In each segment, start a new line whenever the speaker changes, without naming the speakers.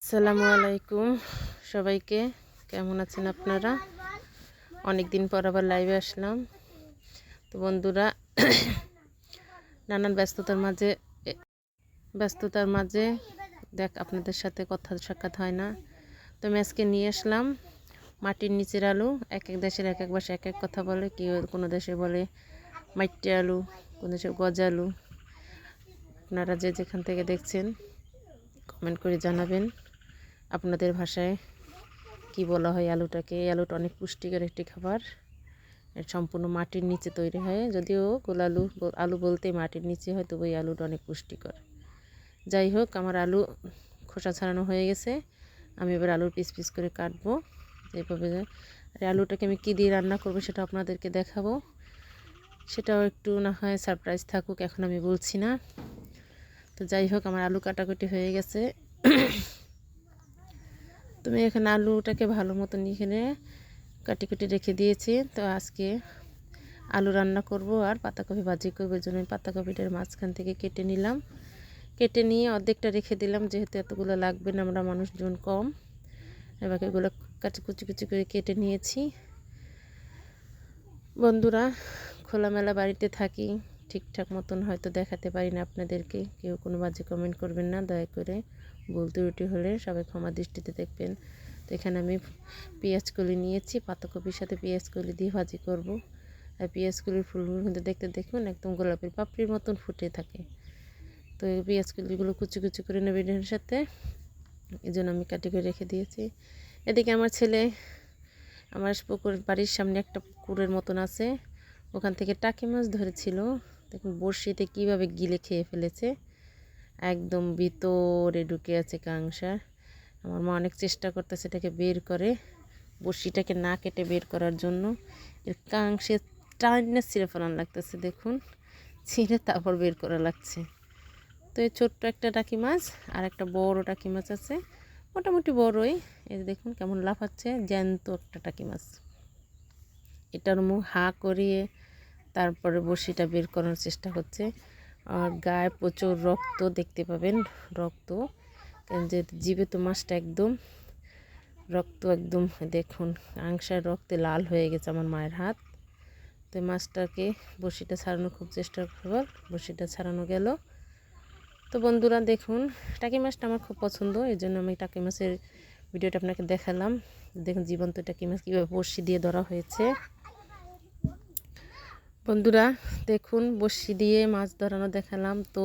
আসসালামু আলাইকুম সবাইকে, কেমন আছেন আপনারা? অনেক দিন পর আবার লাইভে আসলাম। তো বন্ধুরা, নানান ব্যস্ততার মাঝে আপনাদের সাথে কথা সাক্ষাৎ হয় না। তো আমি আজকে নিয়ে আসলাম মাটির নিচের আলু। এক এক দেশের এক এক ভাষায় এক এক কথা বলে। কেউ কোনো দেশে বলে মাটি আলু, কোনো দেশে গজালু। আপনারা যে যেখান থেকে দেখছেন কমেন্ট করে জানাবেন আপনাদের ভাষায় কি বলা হয় আলুটাকে। এই আলুটা অনেক পুষ্টিকর একটি খাবার। সম্পূর্ণ মাটির নিচে তৈরি হয়, যদিও আলু বলতে মাটির নিচে হয়, তবু এই আলুটা অনেক পুষ্টিকর। যাই হোক, আমার আলু খোসা ছাড়ানো হয়ে গেছে। আমি এবার আলুর পিস পিস করে কাটবো যেভাবে। আর আলুটাকে আমি কী দিয়ে রান্না করবো সেটা আপনাদেরকে দেখাবো। সেটাও একটু না হয় সারপ্রাইজ থাকুক, এখন আমি বলছি না। তো যাই হোক, আমার আলু কাটাকুটি হয়ে গেছে। তুমি এখানে আলুটাকে ভালো মতন এখানে কাটি রেখে দিয়েছি। তো আজকে আলু রান্না করব আর পাতাকপি ভাজি করবো। এই জন্য পাতাকপিটার মাঝখান থেকে কেটে নিলাম। কেটে নিয়ে অর্ধেকটা রেখে দিলাম, যেহেতু এতগুলো লাগবে না, আমরা মানুষজন কম। এবার এগুলো কুচি কুচি করে কেটে নিয়েছি। বন্ধুরা, খোলামেলা বাড়িতে থাকি, ঠিকঠাক মতন হয়তো দেখাতে পারি না আপনাদেরকে। কেউ কোনো বাজে কমেন্ট করবেন না দয়া করে। ভুল ত্রুটি হলে সবাই ক্ষমা দৃষ্টিতে দেখবেন। তো এখানে আমি পেঁয়াজকলি নিয়েছি, পাতাকপির সাথে পেঁয়াজকলি দিয়ে ভাজি করব। আর পেঁয়াজকলির ফুলগুলো কিন্তু দেখতে দেখুন একদম গোলাপের পাপড়ির মতন ফুটে থাকে। তো এই পেঁয়াজকলিগুলো কুচি কুচি করে নেবেন এর সাথে। এই জন্য আমি কাটি করে রেখে দিয়েছি। এদিকে আমার ছেলে, আমার বাড়ির সামনে একটা পুকুরের মতন আছে, ওখান থেকে টাকি মাছ ধরেছিল। দেখুন বড়শিতে কীভাবে গিলে খেয়ে ফেলেছে, একদম ভিতরে ঢুকে আছে কাংসা। আমার মা অনেক চেষ্টা করতেছে এটাকে বের করে, বড়শিটাকে না কেটে বের করার জন্য। এর কাংসে টাইনে ছিঁড়ে ফেলানো লাগতেছে, দেখুন ছিঁড়ে তারপর বের করা লাগছে। তো এই ছোট্ট একটা টাকি মাছ আর একটা বড় টাকি মাছ আছে, মোটামুটি বড়ই। এই দেখুন কেমন লাফাচ্ছে, জ্যান্ত একটা টাকি মাছ। এটার মুখ হাঁ করিয়ে তারপরে বড়শিটা বের করার চেষ্টা করছে। আর গায়ে প্রচুর রক্ত দেখতে পাবেন, রক্ত যে জীবিত মাছটা একদম রক্ত, একদম দেখুন আংশার রক্তে লাল হয়ে গেছে আমার মায়ের হাত। তো মাছটাকে বড়শিটা ছাড়ানো খুব চেষ্টা করবার, বড়শিটা ছাড়ানো গেল। তো বন্ধুরা দেখুন, টাকি মাছটা আমার খুব পছন্দ, এই জন্য আমি টাকি মাছের ভিডিওটা আপনাকে দেখালাম। দেখুন জীবন্ত টাকি মাছ কীভাবে বড়শি দিয়ে ধরা হয়েছে। বন্ধুরা দেখুন, বড়শি দিয়ে মাছ ধরানো দেখালাম। তো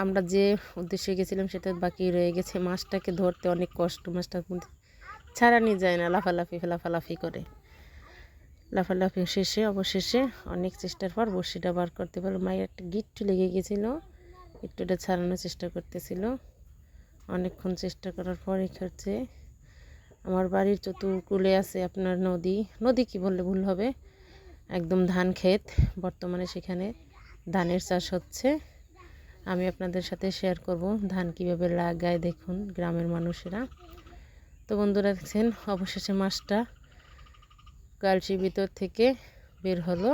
আমরা যে উদ্দেশ্যে গেছিলাম সেটা বাকি রয়ে গেছে। মাছটাকে ধরতে অনেক কষ্ট, মাছটা ছাড়ানি যায় না, লাফালাফি করে। লাফালাফি শেষে অবশেষে অনেক চেষ্টার পর বড়শিটা বার করতে পারলো। মায়ের একটা গিট্টু লেগে গেছিলো, গিট্টুটা ছাড়ানোর চেষ্টা করতেছিল। অনেকক্ষণ চেষ্টা করার পর হচ্ছে আমার বাড়ির চতুর্কূলে আছে আপনার নদী কি বললে ভুল হবে, একদম ধান ক্ষেত। বর্তমানে সেখানে ধানের চাষ হচ্ছে। আমি আপনাদের সাথে শেয়ার করব ধান কিভাবে লাগায়, দেখুন গ্রামের মানুষেরা। তো বন্ধুরা দেখছেন অবশেষে মাছটা গালসির ভিতর থেকে বের হলো,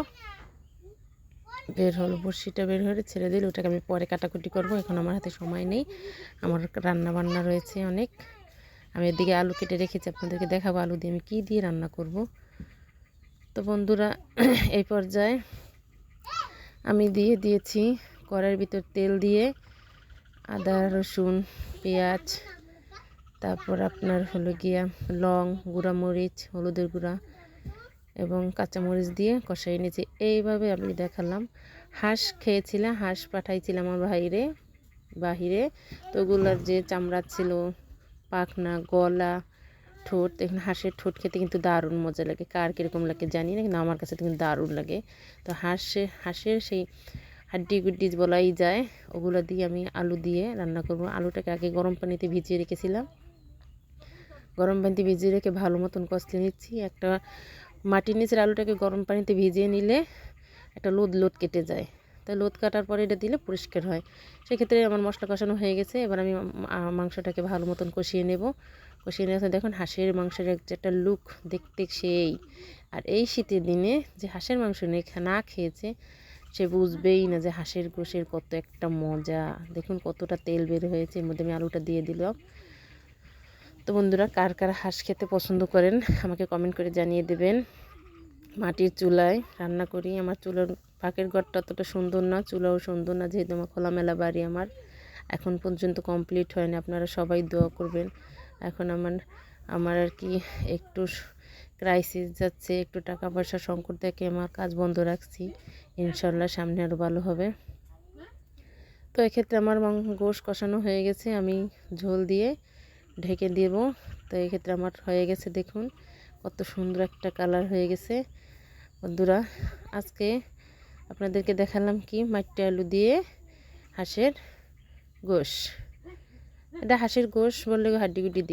বড়শিটা বের হয়ে ছেড়ে দিল। ওটাকে আমি পরে কাটাকুটি করব, এখন আমার হাতে সময় নেই, আমার রান্না বান্না রয়েছে অনেক। আমি এদিকে আলু কেটে রেখেছি, আপনাদেরকে দেখাবো আলু দিয়ে আমি কী দিয়ে রান্না করব। তো বন্ধুরা, এই পর্যায়ে আমি দিয়ে দিয়েছি কড়াইয়ের ভিতর তেল দিয়ে আদা রসুন পেঁয়াজ, তারপর আপনার হলো গিয়া লং, গুঁড়া মরিচ, হলুদের গুঁড়া এবং কাঁচামরিচ দিয়ে কষাই নিয়েছি। এইভাবে আমি দেখালাম। হাঁস খেয়েছিলাম, হাঁস পাঠাইছিলাম আমার বাহিরে। তো ওগুলোর যে চামড়া ছিল, পাখনা, গলা, ঠোঁট, দেখুন হাঁসের ঠোঁট খেতে কিন্তু দারুণ মজা লাগে। কার কীরকম লাগে জানি না, কিন্তু আমার কাছে তো কিন্তু দারুণ লাগে। তো হাঁসের সেই হাড্ডি গুড্ডি বলাই যায়, ওগুলো দিয়ে আমি আলু দিয়ে রান্না করব। আলুটাকে আগে গরম পানিতে ভিজিয়ে রেখেছিলাম, গরম পানিতে ভিজিয়ে রেখে ভালো মতন কষতে নিচ্ছি। একটা মাটির নিচের আলুটাকে গরম পানিতে ভিজিয়ে নিলে একটা লোদ কেটে যায়, তাই লোদ কাটার পরে এটা দিলে পরিষ্কার হয়। সেক্ষেত্রে আমার মশলা কষানো হয়ে গেছে। এবার আমি মাংসটাকে ভালো মতন কষিয়ে নেব। কষিয়ে নেওয়ার দেখুন হাঁসের মাংসের একটা লুক দেখতে সেই। আর এই শীতের দিনে যে হাঁসের মাংস না খেয়েছে সে বুঝবেই না যে হাঁসের গোশের কত একটা মজা। দেখুন কতটা তেল বের হয়েছে, এর মধ্যে আমি আলুটা দিয়ে দিলাম। তো বন্ধুরা, কার কার হাঁস খেতে পছন্দ করেন আমাকে কমেন্ট করে জানিয়ে দেবেন। মাটির চুলায় রান্না করি। আমার চুলার পাকের ঘরটা অতটা সুন্দর না, চুলাও সুন্দর না, যেহেতু আমার খোলামেলা বাড়ি। আমার এখন পর্যন্ত কমপ্লিট হয়নি, আপনারা সবাই দোয়া করবেন। এখন আমার আর কি একটু ক্রাইসিস যাচ্ছে, একটু টাকা পয়সা সংকট দেখে আমার কাজ বন্ধ রাখছি। ইনশাল্লাহ সামনে আরও ভালো হবে। তো এক্ষেত্রে আমার গোশ কষানো হয়ে গেছে, আমি ঝোল দিয়ে ঢেকে দেব। তো এক্ষেত্রে আমার হয়ে গেছে, দেখুন কত সুন্দর একটা কালার হয়ে গেছে। বন্ধুরা, আজকে আপনাদেরকে দেখালাম কি মাটি আলু দিয়ে হাঁসের গোশ। এটা হাঁসের গোশ বললে হাড্ডি গুড্ডি দিয়ে।